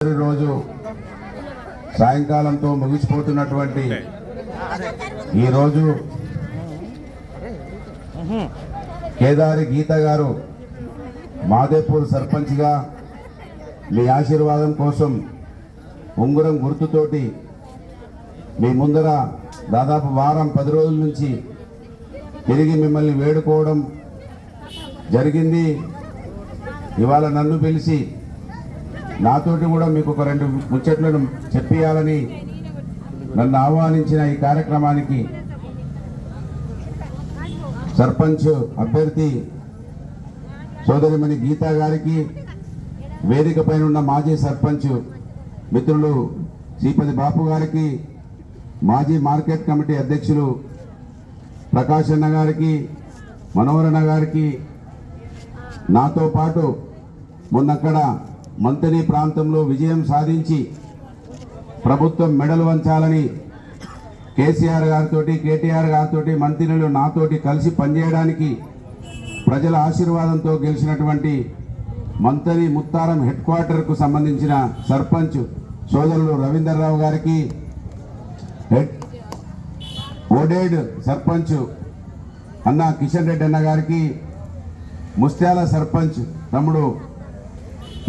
రోజు సాయంకాలంతో ముగిసిపోతున్నటువంటి ఈరోజు కేదారి గీత గారు మాదేపూర్ సర్పంచ్గా మీ ఆశీర్వాదం కోసం ఉంగరం గుర్తుతోటి మీ ముందర దాదాపు వారం 10 రోజుల నుంచి తిరిగి మిమ్మల్ని వేడుకోవడం జరిగింది. ఇవాళ నన్ను పిలిచి నాతోటి కూడా మీకు ఒక 2 ముచ్చట్లను చెప్పియాలని నన్ను ఆహ్వానించిన ఈ కార్యక్రమానికి సర్పంచ్ అభ్యర్థి సోదరిమణి గీతా గారికి, వేదిక పైన ఉన్న మాజీ సర్పంచ్ మిత్రులు శ్రీపతి బాపు గారికి, మాజీ మార్కెట్ కమిటీ అధ్యక్షులు ప్రకాష్ అన్న గారికి, మనోహరన్న గారికి, నాతో పాటు మొన్నక్కడ మంతని ప్రాంతంలో విజయం సాధించి ప్రభుత్వం మెడలు వంచాలని కేసీఆర్ గారితో, కేటీఆర్ గారితో, మంత్రులు నాతోటి కలిసి పనిచేయడానికి ప్రజల ఆశీర్వాదంతో గెలిచినటువంటి మంతని ముత్తారం హెడ్ క్వార్టర్కు సంబంధించిన సర్పంచ్ సోదరులు రవీందర్ రావు గారికి, ఓడేడ్ సర్పంచ్ అన్న కిషన్ రెడ్డి అన్న గారికి, ముస్త్యాల సర్పంచ్ తమ్ముడు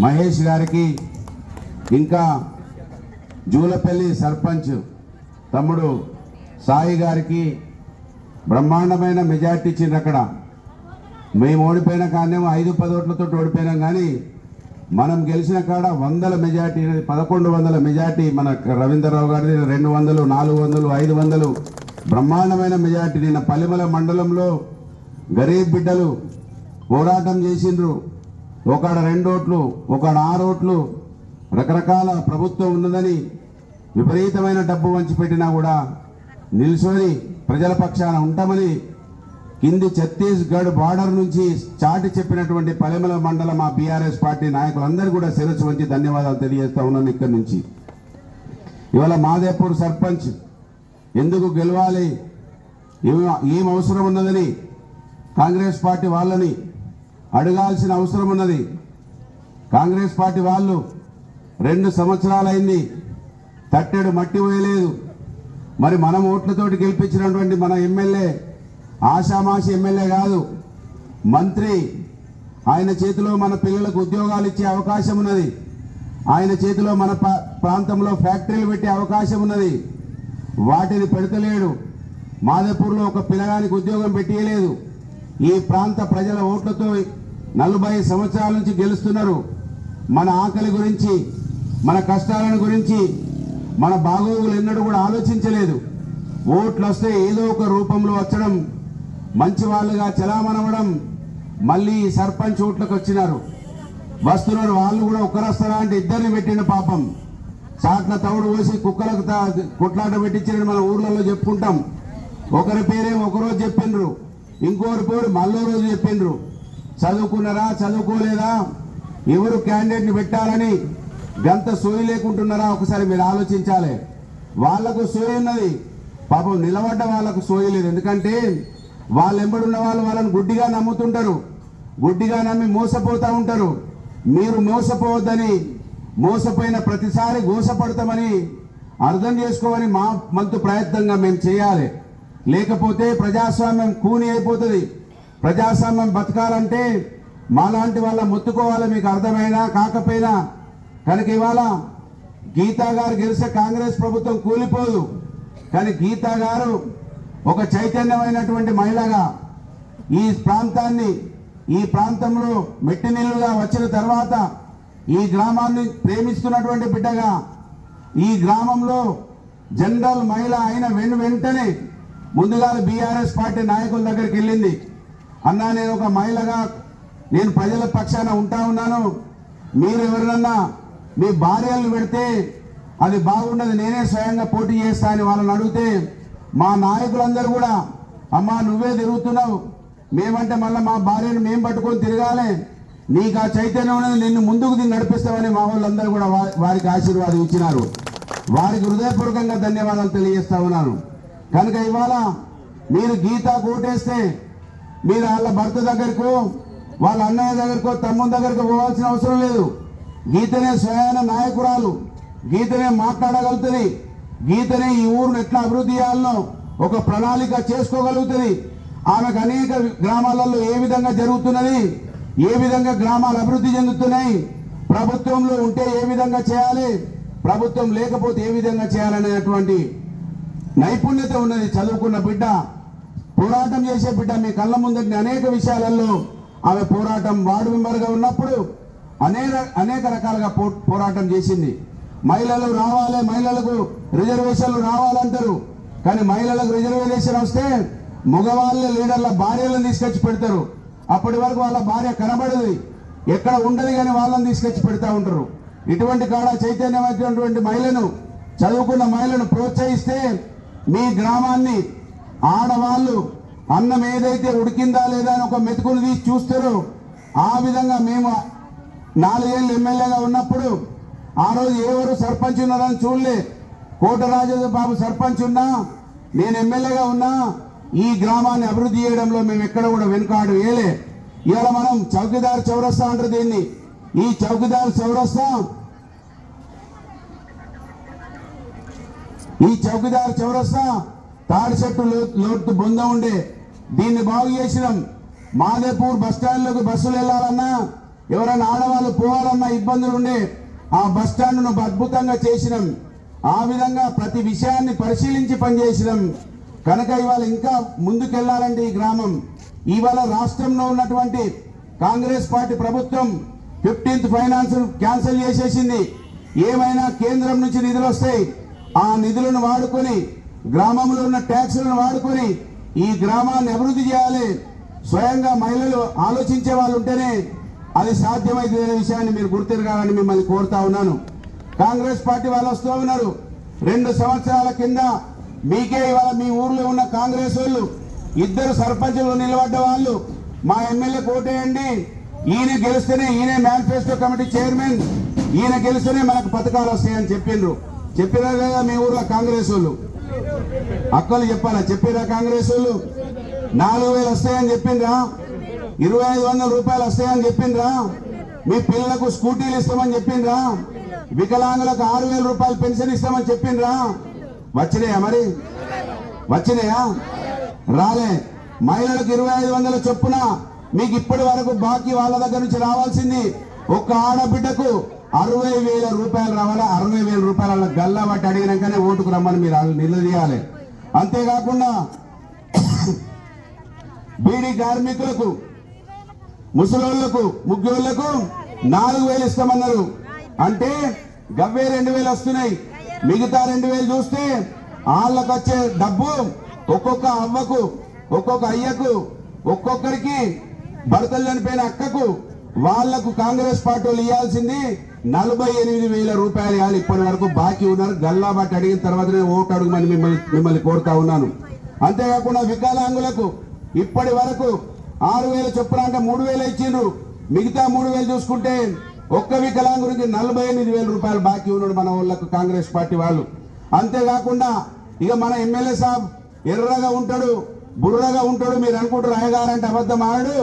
మహేష్ గారికి, ఇంకా జూలపల్లి సర్పంచ్ తమ్ముడు సాయి గారికి బ్రహ్మాండమైన మెజార్టీ ఇచ్చింది. అక్కడ మేము ఓడిపోయిన కారణం 5-10 ఓట్లతో ఓడిపోయినాం, కానీ మనం గెలిచిన కాడ 100 మెజార్టీ, 1100 మెజార్టీ మన రవీంద్రరావు గారి 200, 400, 500 బ్రహ్మాండమైన మెజార్టీ. నిన్న పల్లిమల మండలంలో గరీబ్ బిడ్డలు పోరాటం చేసిండ్రు. ఒకడ 2 ఓట్లు, ఒకడ 6 ఓట్లు, రకరకాల ప్రభుత్వం ఉన్నదని విపరీతమైన డబ్బు వంచిపెట్టినా కూడా నిల్చొని ప్రజల పక్షాన ఉంటామని కింది ఛత్తీస్గఢ్ బార్డర్ నుంచి చాటి చెప్పినటువంటి పలిమల మండలం మా బీఆర్ఎస్ పార్టీ నాయకులందరూ కూడా శిరస్సు వంచి ధన్యవాదాలు తెలియజేస్తా ఉన్నాను. ఇక్కడి నుంచి ఇవాళ మాదేపూర్ సర్పంచ్ ఎందుకు గెలవాలి, ఏం అవసరం ఉన్నదని కాంగ్రెస్ పార్టీ వాళ్ళని అడగాల్సిన అవసరం ఉన్నది. కాంగ్రెస్ పార్టీ వాళ్ళు 2 సంవత్సరాలైంది, తట్టెడు మట్టి పోయలేదు. మరి మనం ఓట్లతోటి గెలిపించినటువంటి మన ఎమ్మెల్యే ఆషామాషి ఎమ్మెల్యే కాదు, మంత్రి. ఆయన చేతిలో మన పిల్లలకు ఉద్యోగాలు ఇచ్చే అవకాశం ఉన్నది. ఆయన చేతిలో మన ప్రాంతంలో ఫ్యాక్టరీలు పెట్టే అవకాశం ఉన్నది. వాటిని పెడతలేడు. మాదేపూర్లో ఒక పిల్లగానికి ఉద్యోగం పెట్టియలేదు. ఈ ప్రాంత ప్రజల ఓట్లతో 40 సంవత్సరాల నుంచి గెలుస్తున్నారు. మన ఆకలి గురించి, మన కష్టాలను గురించి, మన బాగోగులు ఎన్నడూ కూడా ఆలోచించలేదు. ఓట్లు వస్తే ఏదో ఒక రూపంలో వచ్చడం, మంచి వాళ్ళుగా చలామణవడం, మళ్ళీ సర్పంచ్ ఓట్లకు వచ్చినారు, వస్తున్నారు. వాళ్ళు కూడా ఒక్కరస్తారా అంటే 2 పెట్టిన పాపం. చాట్ల తవుడు పోసి కుక్కలకు కొట్లాట పెట్టించిన మన ఊర్లలో చెప్పుకుంటాం. ఒకరి పేరేమో ఒకరోజు చెప్పిండ్రు, ఇంకోరి పేరు మళ్ళో రోజు చెప్పిండ్రు. చదువుకున్నారా, చదువుకోలేదా, ఎవరు క్యాండిడేట్ని పెట్టాలని గంత సోయి లేకుంటున్నారా ఒకసారి మీరు ఆలోచించాలి. వాళ్లకు సోయి ఉన్నది, పాపం నిలబడ్డ వాళ్ళకు సోయి లేదు. ఎందుకంటే వాళ్ళు ఎంబడున్న వాళ్ళు వాళ్ళని గుడ్డిగా నమ్ముతుంటారు, గుడ్డిగా నమ్మి మోసపోతూ ఉంటారు. మీరు మోసపోవద్దని, మోసపోయిన ప్రతిసారి గోసపడతామని అర్థం చేసుకోమని మా వంతు ప్రయత్నంగా మేము చేయాలి. లేకపోతే ప్రజాస్వామ్యం కూని అయిపోతుంది. ప్రజాస్వామ్యం బతకాలంటే మాలాంటి వాళ్ళ మొత్తుకోవాలి. మీకు అర్థమైనా కాకపోయినా కనుక ఇవాళ గీతా గారు గెలిస్తే కాంగ్రెస్ ప్రభుత్వం కూలిపోదు. కానీ గీతా గారు ఒక చైతన్యమైనటువంటి మహిళగా ఈ ప్రాంతాన్ని, ఈ ప్రాంతంలో మెట్టినిల్లుగా వచ్చిన తర్వాత ఈ గ్రామాన్ని ప్రేమిస్తున్నటువంటి బిడ్డగా, ఈ గ్రామంలో జనరల్ మహిళ అయిన వెంటనే ముందుగా బీఆర్ఎస్ పార్టీ నాయకుల దగ్గరికి వెళ్ళింది. అన్నా, నేను ఒక మహిళగా నేను ప్రజల పక్షాన ఉంటా ఉన్నాను, మీరు ఎవరినన్నా మీ భార్యలను పెడితే అది బాగుండదు, నేనే స్వయంగా పోటీ చేస్తా అని వాళ్ళని అడిగితే మా నాయకులందరూ కూడా అమ్మా నువ్వే తిరుగుతున్నావు, మేమంటే మళ్ళీ మా భార్యను మేము పట్టుకొని తిరగాలి, నీకు ఆ చైతన్యం ఉన్నది, నిన్ను ముందుకు నడిపిస్తామని మా వాళ్ళందరూ కూడా వారికి ఆశీర్వాదం ఇచ్చినారు. వారికి హృదయపూర్వకంగా ధన్యవాదాలు తెలియజేస్తా ఉన్నాను. కనుక ఇవాళ మీరు గీతా ఓటేస్తే మీరు వాళ్ళ భర్త దగ్గరకు, వాళ్ళ అన్నయ్య దగ్గరకో తమ్ముని దగ్గరకు పోవాల్సిన అవసరం లేదు. గీతనే స్వయాన నాయకురాలు, గీతనే మాట్లాడగలుగుతుంది, గీతనే ఈ ఊరును ఎట్లా అభివృద్ధి చేయాలనో ఒక ప్రణాళిక చేసుకోగలుగుతుంది. ఆమెకు అనేక గ్రామాలలో ఏ విధంగా జరుగుతున్నది, ఏ విధంగా గ్రామాలు అభివృద్ధి చెందుతున్నాయి, ప్రభుత్వంలో ఉంటే ఏ విధంగా చేయాలి, ప్రభుత్వం లేకపోతే ఏ విధంగా చేయాలనేటువంటి నైపుణ్యత ఉన్నది. చదువుకున్న బిడ్డ, పోరాటం చేసే బిడ్డ. మీ కళ్ళ ముందటి అనేక విషయాలలో ఆమె పోరాటం, వార్డు మెంబర్గా ఉన్నప్పుడు అనేక రకాలుగా పోరాటం చేసింది. మహిళలు రావాలి, మహిళలకు రిజర్వేషన్లు రావాలంటారు. కానీ మహిళలకు రిజర్వేషన్ వస్తే మగవాళ్ళ లీడర్ల భార్యలను తీసుకొచ్చి పెడతారు. అప్పటి వరకు వాళ్ళ భార్య కనబడదు, ఎక్కడ ఉండదు, కానీ వాళ్ళని తీసుకొచ్చి పెడతా ఉంటారు. ఇటువంటి కాడ చైతన్యమైనటువంటి మహిళను, చదువుకున్న మహిళను ప్రోత్సహిస్తే మీ గ్రామాన్ని ఆడవాళ్ళు అన్నం ఏదైతే ఉడికిందా లేదా అని ఒక మెతుకులు తీసి చూస్తారో ఆ విధంగా మేము 4 ఏళ్ళు ఎమ్మెల్యేగా ఉన్నప్పుడు ఆ రోజు ఎవరు సర్పంచ్ ఉన్నారని చూడలే. కోటరాజు బాబు సర్పంచ్ ఉన్నా, నేను ఎమ్మెల్యేగా ఉన్నా, ఈ గ్రామాన్ని అభివృద్ధి చేయడంలో మేము ఎక్కడ కూడా వెనుకాడు వేయలే. ఇవాళ మనం చౌకీదార్ చౌరస్తా అంటారు దీన్ని. ఈ చౌకీదార్ చౌరస్తా తాడి చెట్టు లోతు బొంద ఉండే, దీన్ని బాగు చేసినాం. మాదేపూర్ బస్టాండ్లకు బస్సులు వెళ్ళాలన్నా, ఎవరైనా ఆడవాళ్ళు పోవాలన్నా ఇబ్బందులు ఉండే, ఆ బస్టాండ్ను అద్భుతంగా చేసినాం. ఆ విధంగా ప్రతి విషయాన్ని పరిశీలించి పనిచేసినాం. కనుక ఇవాళ ఇంకా ముందుకెళ్లాలంటే ఈ గ్రామం, ఇవాళ రాష్ట్రంలో ఉన్నటువంటి కాంగ్రెస్ పార్టీ ప్రభుత్వం 15th ఫైనాన్స్ క్యాన్సిల్ చేసేసింది. ఏమైనా కేంద్రం నుంచి నిధులు వస్తాయి, ఆ నిధులను వాడుకొని గ్రామంలో ఉన్న ట్యాక్సులను వాడుకొని ఈ గ్రామాన్ని అభివృద్ధి చేయాలి. స్వయంగా మహిళలు ఆలోచించే వాళ్ళు ఉంటేనే అది సాధ్యమైతే విషయాన్ని మీరు గుర్తిరగాలని మిమ్మల్ని కోరుతా ఉన్నాను. కాంగ్రెస్ పార్టీ వాళ్ళు వస్తూ ఉన్నారు. 2 సంవత్సరాల కింద మీకే ఇవాళ మీ ఊర్లో ఉన్న కాంగ్రెస్ వాళ్ళు 2 సర్పంచులు నిలబడ్డ వాళ్ళు మా ఎమ్మెల్యే కోటేయండి, ఈయన గెలిస్తేనే, ఈయన మేనిఫెస్టో కమిటీ చైర్మన్, ఈయన గెలిస్తేనే మనకు పథకాలు వస్తాయని చెప్పినా లేదా మీ ఊర్లో కాంగ్రెస్ వాళ్ళు? అక్కలు చెప్పాలా? చెప్పిరా కాంగ్రెస్ వాళ్ళు? 4000 వస్తాయని చెప్పిండ్రా? 2500 రూపాయలు వస్తాయని చెప్పిండ్రా? మీ పిల్లలకు స్కూటీలు ఇస్తామని చెప్పిండ్రా? వికలాంగులకు 6000 రూపాయలు పెన్షన్ ఇస్తామని చెప్పిండ్రా? వచ్చినాయా? మరి వచ్చినాయా? రాలే. మహిళలకు 2500 చొప్పున మీకు ఇప్పటి వరకు బాకీ వాళ్ళ దగ్గర నుంచి రావాల్సింది ఒక్క ఆడబిడ్డకు 60,000 రూపాయలు రావాలా? 60,000 రూపాయల గల్లా బట్టి అడిగినాకనే ఓటుకు రమ్మని మీరు నిలదీయాలి. అంతేకాకుండా బీడీ కార్మికులకు, ముసలోళ్లకు, ముగ్గులకు 4,000 ఇస్తామన్నారు. అంటే గవ్వే 2,000 వస్తున్నాయి. మిగతా 2,000 చూస్తే వాళ్ళకు వచ్చే డబ్బు ఒక్కొక్క అవ్వకు, ఒక్కొక్క అయ్యకు, ఒక్కొక్కరికి భర్తలు చనిపోయిన అక్కకు వాళ్లకు కాంగ్రెస్ పార్టీ వాళ్ళు ఇవ్వాల్సింది 48,000 రూపాయలు ఇవ్వాలి. ఇప్పటి వరకు బాకీ ఉన్నారు. గల్లా బట్టి అడిగిన తర్వాతనే ఓటు అడుగుమని మిమ్మల్ని కోరుతా ఉన్నాను. అంతేకాకుండా వికలాంగులకు ఇప్పటి వరకు 6,000 చొప్పున, అంటే 3,000 ఇచ్చిండ్రు. మిగతా 3,000 చూసుకుంటే ఒక్క వికలాంగునికి 48,000 రూపాయలు బాకీ ఉన్నాడు మన వాళ్ళకు కాంగ్రెస్ పార్టీ వాళ్ళు. అంతేకాకుండా ఇక మన ఎమ్మెల్యే సాబ్ ఎర్రగా ఉంటాడు, బుర్రగా ఉంటాడు. మీరు అనుకుంటారు అయ్యగారంటే అబద్ధం ఆడు,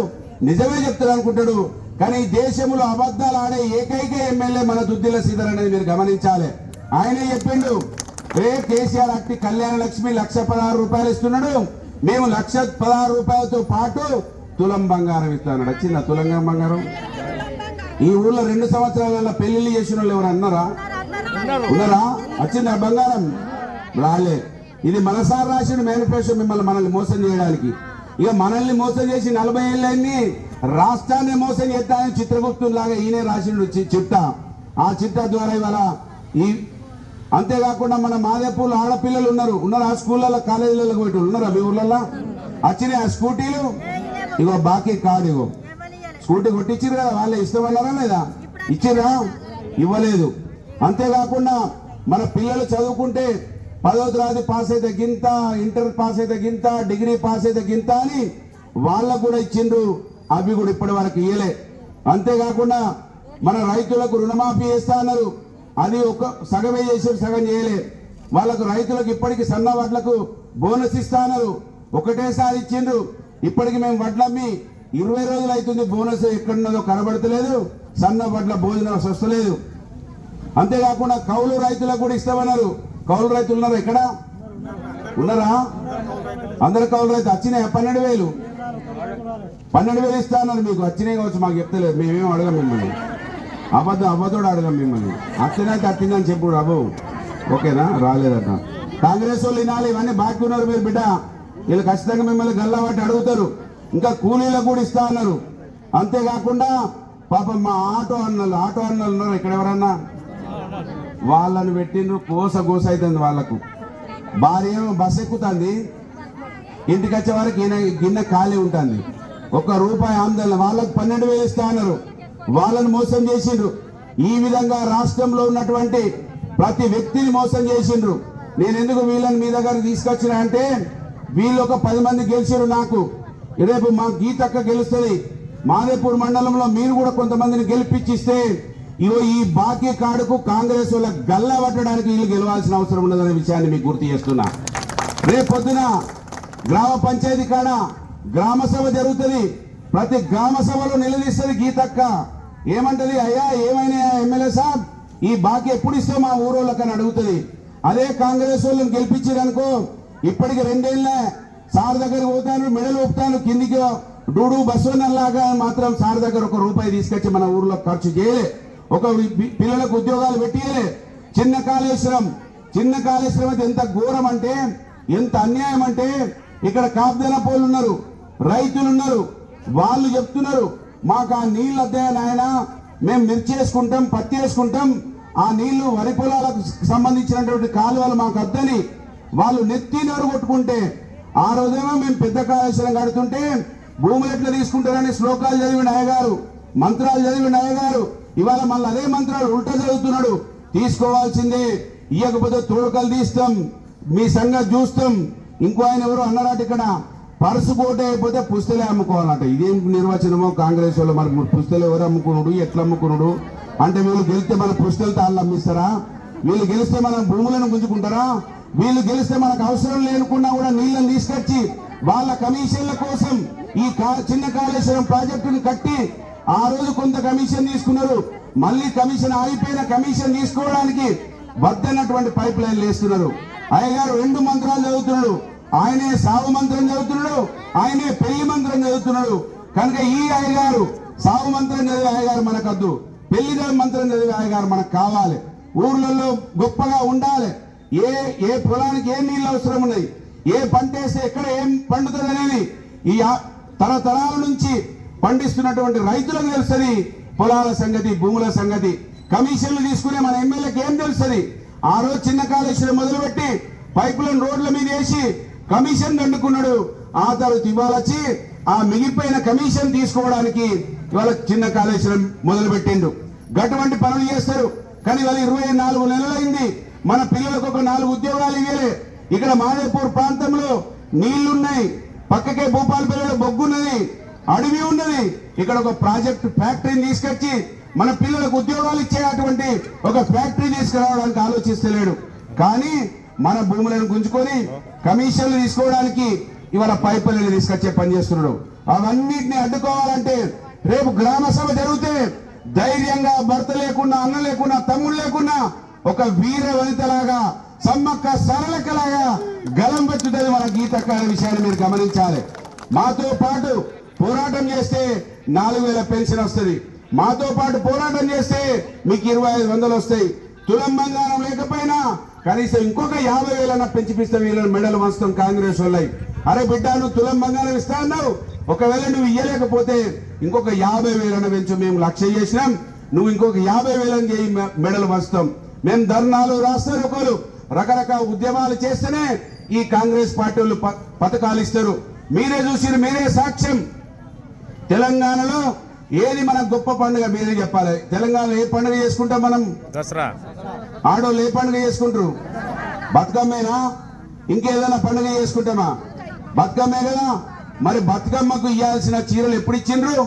నిజమే చెప్తారు అనుకుంటాడు. కానీ దేశంలో అబద్ధాలు ఆడే ఏకైక ఎమ్మెల్యే మన దుద్దిల శ్రీధర్ అనేది మీరు గమనించాలి. ఆయనే చెప్పిండు, కేసీఆర్ అట్టి కళ్యాణ లక్ష్మి 1,16 రూపాయలు ఇస్తున్నాడు, మేము 1,16 రూపాయలతో పాటు తులం బంగారం ఇస్తాడు. వచ్చిందా తులం బంగారం? ఈ ఊర్లో 2 సంవత్సరాల పెళ్లిళ్ళు చేసిన వాళ్ళు ఎవరు ఉన్నారా? వచ్చిందా బంగారం? రాలే. ఇది మనసారి రాసిన మేనిఫెస్టో మనల్ని మోసం చేయడానికి. ఇక మనల్ని మోసం చేసి 40 ఏళ్ళని రాష్ట్రాన్ని మోసం చేస్తానని చిత్రగుప్తులాగా ఈయనే రాసిండు చిట్టా. ఆ చిట్టా ద్వారా ఇవాళ అంతేకాకుండా మన మాదేపూర్లో ఆడపిల్లలు ఉన్నారు. ఆ స్కూళ్ళలో, కాలేజీలలో పోయి ఉన్నారా? మీ ఊర్లలో వచ్చినాయి ఆ స్కూటీలు? ఇగో బాకీ కాదు, ఇగో స్కూటీ కొట్టించారు కదా, వాళ్ళే ఇస్తామన్నారా లేదా? ఇచ్చిరా? ఇవ్వలేదు. అంతేకాకుండా మన పిల్లలు చదువుకుంటే 10వ తరగతి పాస్ అయితే గింత, ఇంటర్ పాస్ అయితే గింత, డిగ్రీ పాస్ అయితే గింత అని వాళ్ళకు కూడా ఇచ్చిండ్రు. అవి కూడా ఇప్పటి వరకు ఇయ్యలే. అంతేకాకుండా మన రైతులకు రుణమాఫీ చేస్తా అన్నారు, అది సగమే చేసారు, సగం చేయలే. వాళ్ళకు రైతులకు ఇప్పటికి సన్న వడ్లకు బోనస్ ఇస్తా అన్నారు, ఒకటేసారి ఇచ్చిండ్రు. ఇప్పటికి మేము వడ్లమ్మి 20 రోజులు అవుతుంది, బోనస్ ఎక్కడున్నదో కనబడతలేదు. సన్న పట్ల భోజనం వస్తలేదు. అంతేకాకుండా కౌలు రైతులకు కూడా ఇస్తామన్నారు. కౌలు రైతులు ఉన్నారు, ఎక్కడ ఉన్నారా? అందరు కౌలు రైతు వచ్చినాయి. 12,000 ఇస్తా అన్నారు. మీకు వచ్చినాయి కావచ్చు, మాకు చెప్తలేదు. మేమేం అడగం మిమ్మల్ని, అబద్ధోడు అడగం మిమ్మల్ని. అచ్చినైతే వచ్చిందని చెప్పు బాబు, ఓకేనా? రాలేదట. కాంగ్రెస్ వాళ్ళు వినాలి, ఇవన్నీ బాకీ ఉన్నారు మీరు బిడ్డ. వీళ్ళు ఖచ్చితంగా మిమ్మల్ని గల్లాబట్టి అడుగుతారు. ఇంకా కూలీలకు కూడా ఇస్తా అన్నారు. అంతేకాకుండా పాపం మా ఆటో అన్నలు ఉన్నారు ఇక్కడ, ఎవరన్నా వాళ్ళని పెట్టిండ్రు. కోస అవుతుంది వాళ్ళకు. భార్య ఏమో బస్ ఎక్కుతుంది, ఇంటికి వచ్చే వారికి గిన్నె ఖాళీ ఉంటుంది. ₹1 ఆమ్దాని. వాళ్ళకు 12,000 ఇస్తా అన్నారు. వాళ్ళని మోసం చేసిండ్రు. ఈ విధంగా రాష్ట్రంలో ఉన్నటువంటి ప్రతి వ్యక్తిని మోసం చేసిండ్రు. నేను ఎందుకు వీళ్ళని మీ దగ్గర తీసుకొచ్చిన అంటే, వీళ్ళు ఒక 10 మంది గెలిచారు. నాకు రేపు మా గీతక్క గెలుస్తుంది. మాదేపూర్ మండలంలో మీరు కూడా కొంతమందిని గెలిపించిస్తే ఇగో ఈ బాకీ కార్డుకు కాంగ్రెస్ వాళ్ళ గల్లా పట్టడానికి వీళ్ళు గెలవాల్సిన అవసరం ఉన్నదనే విషయాన్ని మీకు గుర్తు చేస్తున్నా. రేపు పొద్దున గ్రామ పంచాయతీ కాడ గ్రామ సభ జరుగుతుంది. ప్రతి గ్రామ సభలో నిలదీస్తుంది గీతక్క. ఏమంటది? అయ్యా ఏమైనా ఎమ్మెల్యే సాబ్ ఈ బాకీ ఎప్పుడు ఇస్తే మా ఊరోళ్ళకని అడుగుతుంది. అదే కాంగ్రెస్ వాళ్ళని గెలిపించారనుకో, ఇప్పటికి 2 ఏళ్ళే సార్ దగ్గరికి పోతాను, మెడలు ఊపుతాను, కిందికి డూడు బస్సులాగా మాత్రం సార్ దగ్గర ₹1 తీసుకొచ్చి మన ఊర్లో ఖర్చు చేయలే. ఒక పిల్లలకు ఉద్యోగాలు పెట్టియలే. చిన్న కాళేశ్వరం అయితే ఎంత ఘోరం అంటే, ఎంత అన్యాయం అంటే, ఇక్కడ కాపుదల పోలు ఉన్నారు, రైతులు ఉన్నారు. వాళ్ళు చెప్తున్నారు, మాకు ఆ నీళ్ళు అద్దె నాయన, మేము మిర్చి వేసుకుంటాం, పత్తి వేసుకుంటాం, ఆ నీళ్లు వరి పొలాలకు సంబంధించినటువంటి కాలువలు మాకు అద్దని వాళ్ళు నెత్తి నోరు కొట్టుకుంటే, ఆ రోజేమో మేము పెద్ద కాళేశ్వరం కడుతుంటే భూములు ఎట్లా తీసుకుంటారని శ్లోకాలు చదివిన అయ్యగారు, మంత్రాలు చదివిన అయ్యగారు ఇవాళ మళ్ళీ అదే మంత్రాలు ఉల్టా చదువుతున్నాడు. తీసుకోవాల్సిందే, ఇయ్యకపోతే తోడుకలు తీస్తాం, మీ సంగతి చూస్తాం. ఇంకో ఆయన ఎవరు అన్నారట, ఇక్కడ పర్సు పోటీ అయిపోతే పుస్తలే అమ్ముకోవాలంట. ఇదేం నిర్వచనమో కాంగ్రెస్ వాళ్ళు. మరి పుస్తలు ఎవరు అమ్ముకున్నాడు, ఎట్లా అమ్ముకున్నాడు అంటే, వీళ్ళు గెలిస్తే మన పుస్తలతో వాళ్ళు అమ్మిస్తారా? వీళ్ళు గెలిస్తే మన భూములను గుంజుకుంటారా? వీళ్ళు గెలిస్తే మనకు అవసరం లేకుండా కూడా నీళ్లను తీసుకొచ్చి వాళ్ళ కమిషన్ల కోసం ఈ చిన్న కాళేశ్వరం ప్రాజెక్టును కట్టి ఆ రోజు కొంత కమిషన్ తీసుకున్నారు. మళ్ళీ కమిషన్ ఆగిపోయిన కమిషన్ తీసుకోవడానికి వద్దన్నటువంటి పైప్ లైన్లు వేస్తున్నారు. అయ్యగారు 2 మంత్రాలు చదువుతున్నాడు. ఆయనే సావు మంత్రం చదువుతున్నాడు, ఆయనే పెళ్లి మంత్రం చదువుతున్నాడు. కనుక ఈ అయ్యగారు సావు మంత్రం చదివే అయ్యగారు మనకద్దు, పెళ్లి మంత్రం చదివే అయ్యగారు మనకు కావాలి. ఊర్లలో గొప్పగా ఉండాలి. ఏ పొలానికి ఏ నీళ్ళు అవసరం ఉన్నాయి, ఏ పంట వేస్తే ఎక్కడ ఏం పండుతుంది అనేది ఈ తరతరాల నుంచి పండిస్తున్నటువంటి రైతులకు తెలుస్తుంది. పొలాల సంగతి, భూముల సంగతి, కమిషన్లు తీసుకునే మన ఎమ్మెల్యేకి ఏం తెలుస్తుంది? ఆ రోజు చిన్న కాళేశ్వరం మొదలుపెట్టి పైపులను రోడ్ల మీద వేసి కమిషన్ దండుకున్నాడు. ఆ తర్వాత ఇవాళ వచ్చి ఆ మిగిలిపోయిన కమిషన్ తీసుకోవడానికి ఇవాళ చిన్న కాళేశ్వరం మొదలు పెట్టిండు. గటువంటి పనులు చేస్తారు. కానీ ఇవాళ 24 నెలలైంది. మన పిల్లలకు ఒక 4 ఉద్యోగాలు ఇవ్వలే. ఇక్కడ మాదేపూర్ ప్రాంతంలో నీళ్లున్నాయి, పక్కకే భూపాలపల్లిలో బొగ్గున్నది, అడవి ఉన్నది. ఇక్కడ ఒక ప్రాజెక్టు ఫ్యాక్టరీని తీసుకొచ్చి మన పిల్లలకు ఉద్యోగాలు ఇచ్చే అటువంటి ఒక ఫ్యాక్టరీ తీసుకురావడానికి ఆలోచిస్తలేడు. కానీ మన భూములను గుంజుకొని కమిషన్లు తీసుకోవడానికి ఇవాళ పైపులను తీసుకొచ్చే పని చేస్తున్నాడు. అవన్నిటిని అడ్డుకోవాలంటే రేపు గ్రామ సభ జరిగితే ధైర్యంగా భర్త లేకున్నా, అన్న లేకున్నా, తమ్ముడు లేకున్నా ఒక వీర వనితలాగా, సమ్మక్క సరళకలాగా గలం పెట్టుతుంది మన గీతక్క అనే విషయాన్ని మీరు గమనించాలి. మాతో పాటు పోరాటం చేస్తే 4,000 పెన్షన్ వస్తుంది. మాతో పాటు పోరాటం చేస్తే మీకు 2,500 వస్తాయి. తులం బంగారం లేకపోయినా కనీసం ఇంకొక 50,000 పెంచిపిస్తే వీళ్ళని మెడలు వంచుతాం కాంగ్రెస్ వాళ్ళకి. అరే బిడ్డ, నువ్వు తులం బంగారం ఇస్తా అన్నావు, ఒకవేళ నువ్వు ఇయ్యలేకపోతే ఇంకొక 50,000 పెంచు. మేము 1,00,000 చేసినాం, నువ్వు ఇంకొక 50,000 చేయి, మెడలు వంచుతాం. మేము ధర్నాలు, రాస్తారోకోలు, రకరకాల ఉద్యమాలు చేస్తేనే ఈ కాంగ్రెస్ పార్టీ వాళ్ళు పథకాలు ఇస్తారు. మీరే చూసిరు, మీరే సాక్ష్యం. తెలంగాణలో ఏది మన గొప్ప పండుగ మీరే చెప్పాలి. తెలంగాణలో ఏ పండుగ చేసుకుంటాం మనం? దసరా. ఆడోళ్ళు ఏ పండుగ చేసుకుంటారు? బతుకమ్మేనా? ఇంకేదైనా పండుగ చేసుకుంటామా? బతుకమ్మే కదా. మరి బతుకమ్మకు ఇవ్వాల్సిన చీరలు ఎప్పుడు ఇచ్చిండ్రు?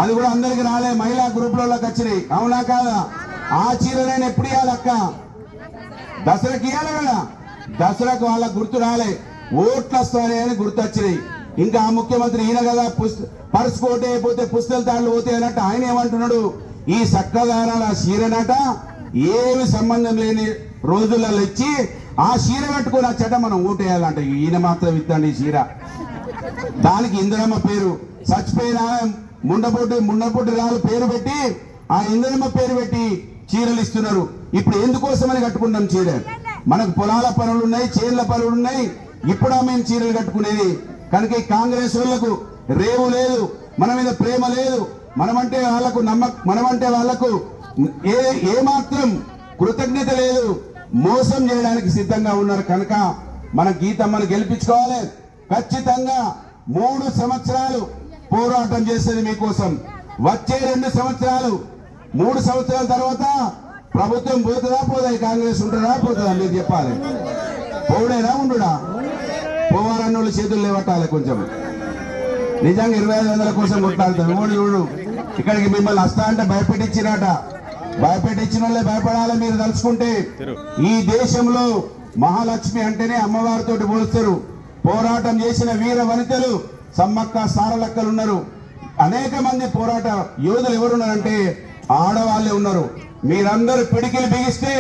అది కూడా అందరికి రాలే, మహిళా గ్రూపులలోకి వచ్చినాయి. అవునా కాదా? ఆ చీర నేను ఎప్పుడు ఇవ్వాలి అక్క? దసరాకి ఇవ్వాలి కదా. దసరాకు వాళ్ళకు గుర్తు రాలే, ఓట్లు వస్తాయి అని గుర్తు వచ్చినాయి. ఇంకా ఆ ముఖ్యమంత్రి ఈయన కదా పర్స్ కోటే అయిపోతే పుస్తల తాళ్ళు పోతే అన్నట్టు ఆయన ఏమంటున్నాడు, ఈ చక్కదానాల చీరనట ఏమి సంబంధం లేని రోజులలో ఇచ్చి ఆ చీర కట్టుకుని వచ్చట మనం ఓటేయాలంట. ఈయన మాత్రం ఇద్దండి ఈ చీర. దానికి ఇందిరమ్మ పేరు చచ్చిపోయిన ముండపొట్టి రాళ్ళు పేరు పెట్టి ఆ ఇందిరమ్మ పేరు పెట్టి చీరలు ఇస్తున్నారు. ఇప్పుడు ఎందుకోసమని కట్టుకుంటాం చీర? మనకు పొలాల పనులు ఉన్నాయి, చేన్ల పనులు ఉన్నాయి, ఇప్పుడు మేము చీరలు కట్టుకునేది. కనుక ఈ కాంగ్రెస్ వాళ్లకు రేవు లేదు, మన మీద ప్రేమ లేదు, మనమంటే వాళ్లకు ఏమాత్రం కృతజ్ఞత లేదు, మోసం చేయడానికి సిద్ధంగా ఉన్నారు. కనుక మన గీతమ్మను గెలిపించుకోవాలి. ఖచ్చితంగా 3 సంవత్సరాలు పోరాటం చేసేది మీకోసం. వచ్చే 2 సంవత్సరాలు 3 సంవత్సరాల తర్వాత ప్రభుత్వం పోతుందా పోదా, కాంగ్రెస్ ఉంటుందా పోతుందా మీరు చెప్పాలి. పోడేనా ఉండుడా? పోవాలన్న చేతులు లేవట్టాలి కొంచెం. నిజంగా 2500 కోసం కొట్టాలి. చూడు ఇక్కడికి మిమ్మల్ని వస్తా అంటే భయపెట్టించినట. భయపెట్టించిన వాళ్ళే భయపడాలి. మీరు తలుచుకుంటే ఈ దేశంలో మహాలక్ష్మి అంటేనే అమ్మవారితో పోలుస్తారు. పోరాటం చేసిన వీర వనితలు సమ్మక్క సారలక్కలు ఉన్నారు. అనేక మంది పోరాట యోధులు ఎవరున్నారంటే ఆడవాళ్ళే ఉన్నారు. మీరందరూ పిడికిలు బిగిస్తే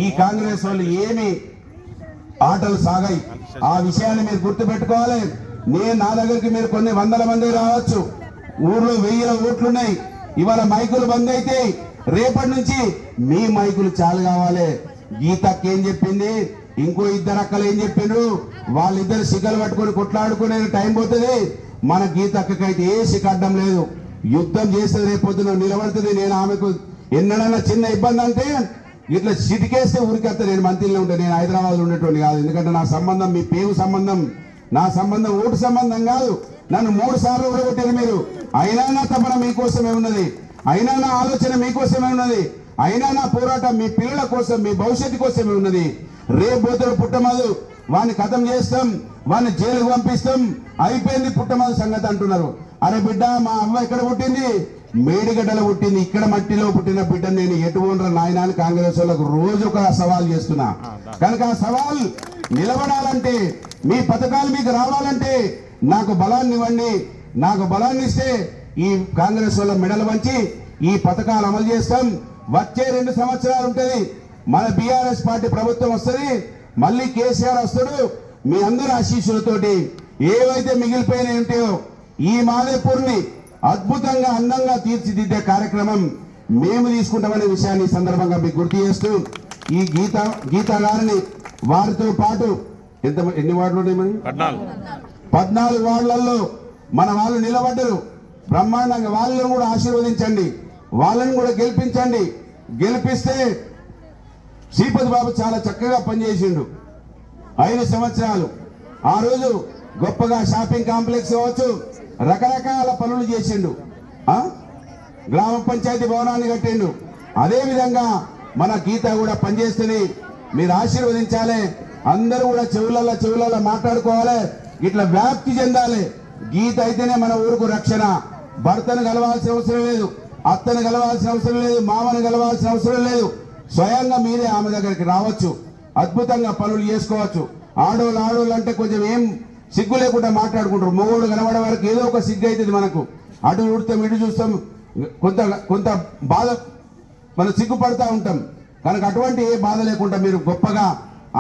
ఈ కాంగ్రెస్ వాళ్ళు ఏమి ఆటలు సాగాయి. ఆ విషయాన్ని మీరు గుర్తుపెట్టుకోవాలి. నా దగ్గరికి మీరు కొన్ని వందల మంది రావచ్చు, ఊర్లో 1000 ఓట్లున్నాయి. ఇవాళ మైకులు బంద్ అయితే రేపటి నుంచి మీ మైకులు చాలు కావాలి. గీతకి ఏం చెప్పింది, ఇంకో 2 అక్కలు ఏం చెప్పిండ్రు, వాళ్ళిద్దరు సిగ్గలు పట్టుకొని కొట్లాడుకునే టైం పోతుంది. మన గీతక్కకైతే ఏ సిగ్గ అడ్డం లేదు. యుద్ధం చేసేది రేపొద్దున నిలబడుతుంది. నేను ఆమెకు ఎన్నడన్నా చిన్న ఇబ్బంది అంటే ఇట్లా చిటికేస్తే ఊరికేస్తే నేను మంత్రిలో ఉంటాను. నేను హైదరాబాద్ ఉండేటువంటి కాదు. ఎందుకంటే నా సంబంధం మీ పేరు సంబంధం, నా సంబంధం ఓటు సంబంధం కాదు. నన్ను 3 సార్లు ఊడగొట్టారు మీరు. అయినా నా తపన మీకోసమే ఉన్నది, అయినా నా ఆలోచన మీకోసమే ఉన్నది, అయినా నా పోరాటం మీ పిల్లల కోసం, మీ భవిష్యత్తు కోసమే ఉన్నది. రేపు పోతాడు పుట్టమధు, వాడిని ఖతం చేస్తాం, వాడిని జైలుకు పంపిస్తాం, అయిపోయింది పుట్టమధు సంగతి అంటున్నారు. అరే బిడ్డ, మా అమ్మ ఎక్కడ పుట్టింది? మేడిగడ్డలో పుట్టింది. ఇక్కడ మట్టిలో పుట్టిన బిడ్డ నేను ఎటు ఉండరు నాయనాన్ని కాంగ్రెస్ వాళ్ళకు రోజు ఒక సవాల్ చేస్తున్నా. కనుక ఆ సవాల్ నిలబడాలంటే, మీ పథకాలు మీకు రావాలంటే నాకు బలాన్ని ఇవ్వండి. నాకు బలాన్ని ఇస్తే ఈ కాంగ్రెస్ వాళ్ళ మెడలు వంచి ఈ పథకాలు అమలు చేస్తాం. వచ్చే 2 సంవత్సరాలు ఉంటుంది, మన బీఆర్ఎస్ పార్టీ ప్రభుత్వం వస్తుంది, మళ్ళీ కేసీఆర్ వస్తాడు. మీ అందరి ఆశీస్సులతోటి ఏవైతే మిగిలిపోయినాయి ఉంటాయో ఈ మాదేపూర్ని అద్భుతంగా అందంగా తీర్చిదిద్దే కార్యక్రమం మేము తీసుకుంటామనే విషయాన్ని సందర్భంగా మీకు గుర్తు చేస్తూ, ఈ గీత గారిని వారితో పాటు ఎన్ని వార్డులు ఉన్నాయి? 14 వార్డులలో మన వాళ్ళు నిలబడ్డరు బ్రహ్మాండంగా. వాళ్ళని కూడా ఆశీర్వదించండి, వాళ్ళని కూడా గెలిపించండి. గెలిపిస్తే శ్రీపతి బాబు చాలా చక్కగా పనిచేసిండు 5 సంవత్సరాలు. ఆ రోజు గొప్పగా షాపింగ్ కాంప్లెక్స్ కావచ్చు, రకరకాల పనులు చేసిండు. గ్రామ పంచాయతీ భవనాన్ని కట్టిండు. అదేవిధంగా మన గీత కూడా పనిచేస్తుంది. మీరు ఆశీర్వదించాలి. అందరూ కూడా చెవులలో మాట్లాడుకోవాలి. ఇట్లా వ్యాప్తి చెందాలి. గీత అయితేనే మన ఊరుకు రక్షణ. భర్తను కలవాల్సిన అవసరం లేదు, అత్తను కలవాల్సిన అవసరం లేదు, మామను కలవాల్సిన అవసరం లేదు. స్వయంగా మీరే ఆమె దగ్గరికి రావచ్చు, అద్భుతంగా పనులు చేసుకోవచ్చు. ఆడోళ్ళు అంటే కొంచెం ఏం సిగ్గు లేకుండా మాట్లాడుకుంటారు. మొగోడు కనబడే వరకు ఏదో ఒక సిగ్గు అవుతుంది మనకు. అటు చూస్తాం, ఇటు చూస్తాం, కొంత బాధ మనం సిగ్గుపడతా ఉంటాం. కనుక అటువంటి ఏ బాధ లేకుండా మీరు గొప్పగా,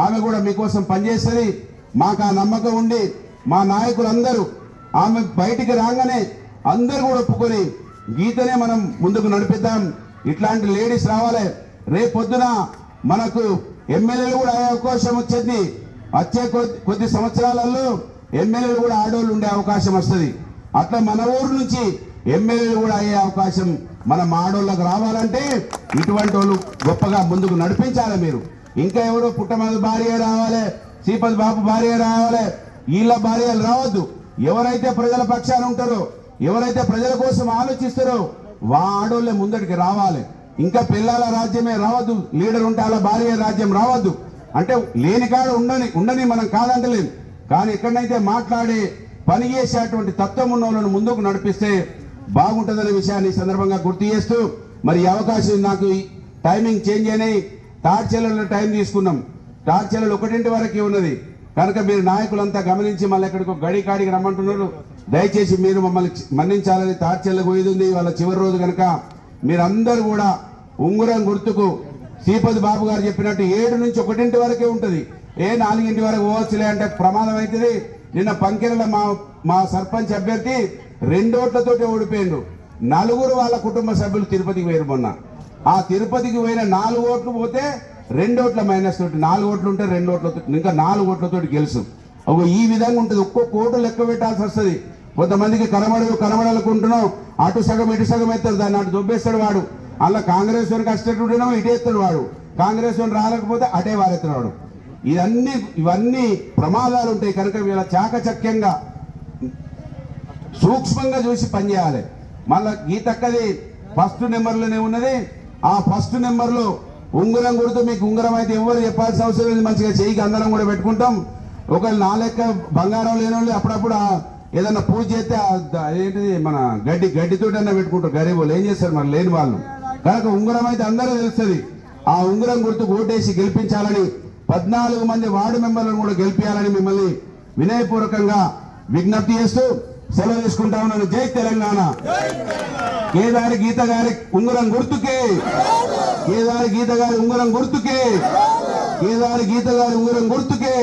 ఆమె కూడా మీకోసం పనిచేస్తుంది. మాకు ఆ నమ్మకం ఉండి మా నాయకులందరూ ఆమె బయటికి రాగానే అందరూ కూడా ఒప్పుకొని గీతనే మనం ముందుకు నడిపిద్దాం. ఇట్లాంటి లేడీస్ రావాలి. రేపొద్దున మనకు ఎమ్మెల్యేలు కూడా అయ్యే అవకాశం వచ్చేది. వచ్చే కొద్ది సంవత్సరాలలో ఎమ్మెల్యేలు కూడా ఆడోళ్ళు ఉండే అవకాశం వస్తుంది. అట్లా మన ఊరు నుంచి ఎమ్మెల్యేలు కూడా అయ్యే అవకాశం మనం ఆడోళ్ళకు రావాలంటే ఇటువంటి వాళ్ళు గొప్పగా ముందుకు నడిపించాలి. మీరు ఇంకా ఎవరో పుట్టమధు భార్య రావాలి, శ్రీపతి బాబు భార్య రావాలి, వీళ్ళ భార్యలు రావద్దు. ఎవరైతే ప్రజల పక్షాన ఉంటారో, ఎవరైతే ప్రజల కోసం ఆలోచిస్తారో ఆడోళ్ళే ముందటికి రావాలి. ఇంకా పిల్లల రాజ్యమే రావద్దు, లీడర్ ఉంటే అలా భార్య రాజ్యం రావద్దు. అంటే లేని కాడ ఉండని మనం కాదంటలేం. కానీ ఎక్కడైతే మాట్లాడే పని చేసేటువంటి తత్వం ఉన్న వాళ్ళను ముందుకు నడిపిస్తే బాగుంటుందనే విషయాన్ని సందర్భంగా గుర్తు చేస్తూ, మరి ఈ అవకాశం నాకు టైమింగ్ చేంజ్ అయినాయి. తాడ్చెలలో టైం తీసుకున్నాం. తాడ్చెలలో 1 వరకు ఉన్నది. కనుక మీరు నాయకులంతా గమనించి మళ్ళీ ఎక్కడికి గడి కాడికి రమ్మంటున్నారు. దయచేసి మీరు మమ్మల్ని మన్నించాలని తాడ్చెల్లకు పోయింది వాళ్ళ చివరి రోజు కనుక మీరందరూ కూడా ఉంగరం గుర్తుకు శ్రీపతి బాబు గారు చెప్పినట్టు 7 నుంచి 1 వరకే ఉంటుంది. 4 వరకు పోవచ్చులే అంటే ప్రమాదం అవుతుంది. నిన్న పంకెరల మా సర్పంచ్ అభ్యర్థి 2 ఓట్లతోటి ఓడిపోయిండు. 4 వాళ్ళ కుటుంబ సభ్యులు తిరుపతికి పోయారు మొన్న. ఆ తిరుపతికి పోయిన 4 ఓట్లు పోతే 2 ఓట్ల మైనస్ తోటి 4 ఓట్లు ఉంటే 2 ఓట్లతో ఇంకా 4 ఓట్లతోటి గెలుసు. ఈ విధంగా ఉంటుంది. ఒక్కొక్క ఓటు లెక్క పెట్టాల్సి వస్తుంది. కొంతమందికి కనబడాలనుకుంటున్నాం, అటు సగం ఇటు సగం ఎత్తాడు, దాన్ని అటు దొబ్బేస్తాడు వాడు. అలా కాంగ్రెస్ వారికి అష్టం ఇటే ఎత్తాడు వాడు, కాంగ్రెస్ వాడు రాలేకపోతే అటే వారెత్తాడు. ఇవన్నీ ప్రమాదాలు ఉంటాయి. కనుక వీళ్ళ చాకచక్యంగా సూక్ష్మంగా చూసి పనిచేయాలి. మళ్ళా గీతక్కది ఫస్ట్ నెంబర్లోనే ఉన్నది. ఆ ఫస్ట్ నెంబర్లో ఉంగరం కొడుతూ మీకు ఉంగరం అయితే ఎవరు చెప్పాల్సిన అవసరం లేదు. మంచిగా చెయ్యికి అందరం కూడా పెట్టుకుంటాం. ఒకవేళ నా లెక్క బంగారం లేని వాళ్ళు అప్పుడప్పుడు ఏదన్నా పూజ చేస్తే ఏంటిది మన గడ్డితోటన్నా పెట్టుకుంటారు. గరీబులు ఏం చేస్తారు మరి లేని వాళ్ళు. కనుక ఉంగరం అయితే అందరూ తెలుస్తుంది. ఆ ఉంగరం గుర్తుకు ఓటేసి గెలిపించాలని 14 మంది వార్డు మెంబర్లను కూడా గెలిపించాలని మిమ్మల్ని వినయపూర్వకంగా విజ్ఞప్తి చేస్తూ సెలవు తీసుకుంటా ఉన్నాను. జై తెలంగాణ. కేదారి గీత గారి ఉంగరం గుర్తుకే, కేదారి గీత గారి ఉంగరం గుర్తుకే, కేదారి గీత గారి ఉంగరం గుర్తుకే.